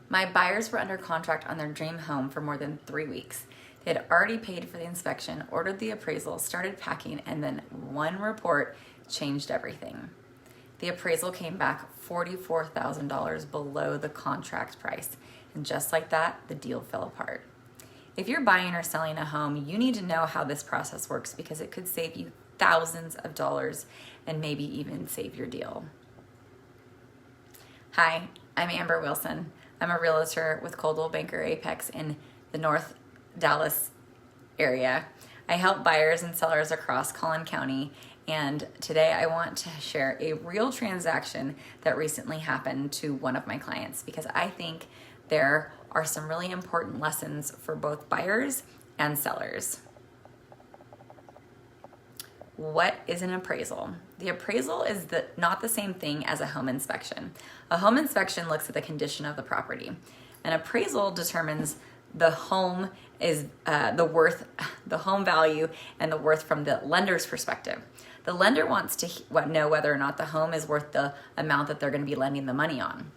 My buyers were under contract on their dream home for more than 3 weeks. They had already paid for the inspection, ordered the appraisal, started packing, and then one report changed everything. The appraisal came back $44,000 below the contract price. And just like that, the deal fell apart. If you're buying or selling a home, you need to know how this process works because it could save you thousands of dollars and maybe even save your deal. Hi, I'm Amber Wilson. I'm a realtor with Coldwell Banker Apex in the North Dallas area. I help buyers and sellers across Collin County, and today I want to share a real transaction that recently happened to one of my clients because I think there are some really important lessons for both buyers and sellers. What is an appraisal? The appraisal is not the same thing as a home inspection. A home inspection looks at the condition of the property. An appraisal determines the home is the home value and the worth from the lender's perspective. The lender wants to know whether or not the home is worth the amount that they're going to be lending the money on.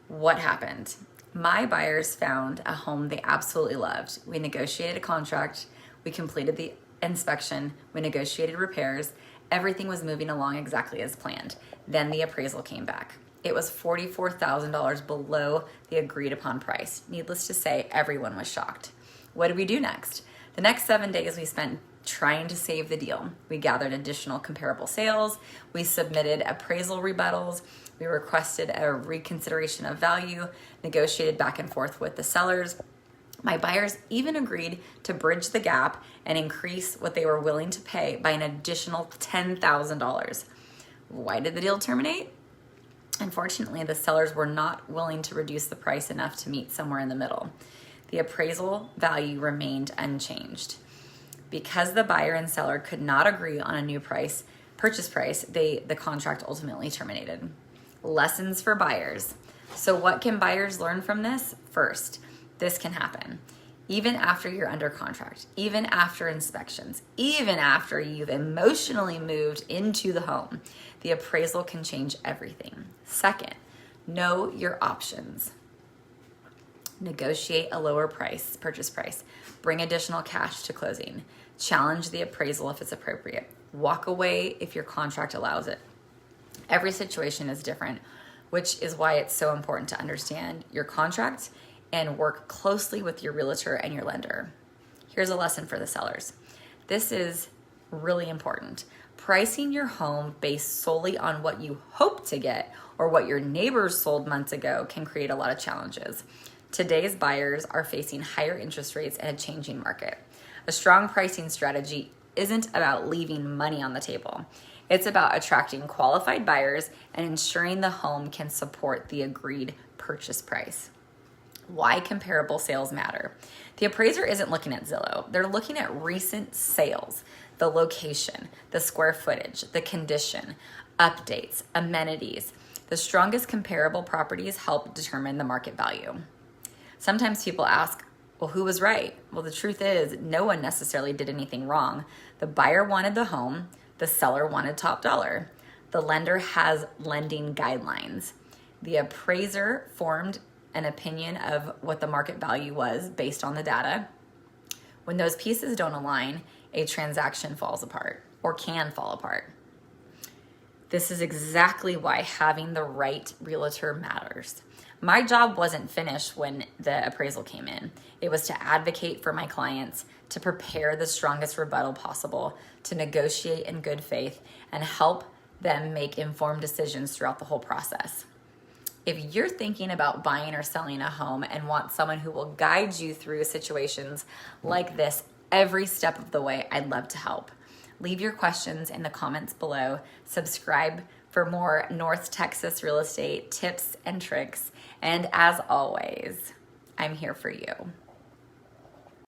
What happened? My buyers found a home they absolutely loved. We negotiated a contract. We completed the inspection. We negotiated repairs. Everything was moving along exactly as planned. Then the appraisal came back. It was $44,000 below the agreed upon price. Needless to say, everyone was shocked. What did we do next? The next 7 days we spent trying to save the deal. We gathered additional comparable sales. We submitted appraisal rebuttals. We requested a reconsideration of value, negotiated back and forth with the sellers. My buyers even agreed to bridge the gap and increase what they were willing to pay by an additional $10,000. Why did the deal terminate? Unfortunately, the sellers were not willing to reduce the price enough to meet somewhere in the middle. The appraisal value remained unchanged. Because the buyer and seller could not agree on a new purchase price, the contract ultimately terminated. Lessons for buyers. So what can buyers learn from this? First, this can happen. Even after you're under contract, even after inspections, even after you've emotionally moved into the home, the appraisal can change everything. Second, know your options. Negotiate a lower purchase price. Bring additional cash to closing. Challenge the appraisal if it's appropriate. Walk away if your contract allows it. Every situation is different, which is why it's so important to understand your contract and work closely with your realtor and your lender. Here's a lesson for the sellers. This is really important. Pricing your home based solely on what you hope to get or what your neighbors sold months ago can create a lot of challenges. Today's buyers are facing higher interest rates and a changing market. A strong pricing strategy isn't about leaving money on the table. It's about attracting qualified buyers and ensuring the home can support the agreed purchase price. Why comparable sales matter. The appraiser isn't looking at Zillow. They're looking at recent sales, the location, the square footage, the condition, updates, amenities. The strongest comparable properties help determine the market value. Sometimes people ask, well, who was right? Well, the truth is no one necessarily did anything wrong. The buyer wanted the home. The seller wanted top dollar. The lender has lending guidelines. The appraiser formed an opinion of what the market value was based on the data. When those pieces don't align, a transaction falls apart or can fall apart. This is exactly why having the right realtor matters. My job wasn't finished when the appraisal came in. It was to advocate for my clients, to prepare the strongest rebuttal possible, to negotiate in good faith, and help them make informed decisions throughout the whole process. If you're thinking about buying or selling a home and want someone who will guide you through situations like this every step of the way, I'd love to help. Leave your questions in the comments below. Subscribe for more North Texas real estate tips and tricks. And as always, I'm here for you.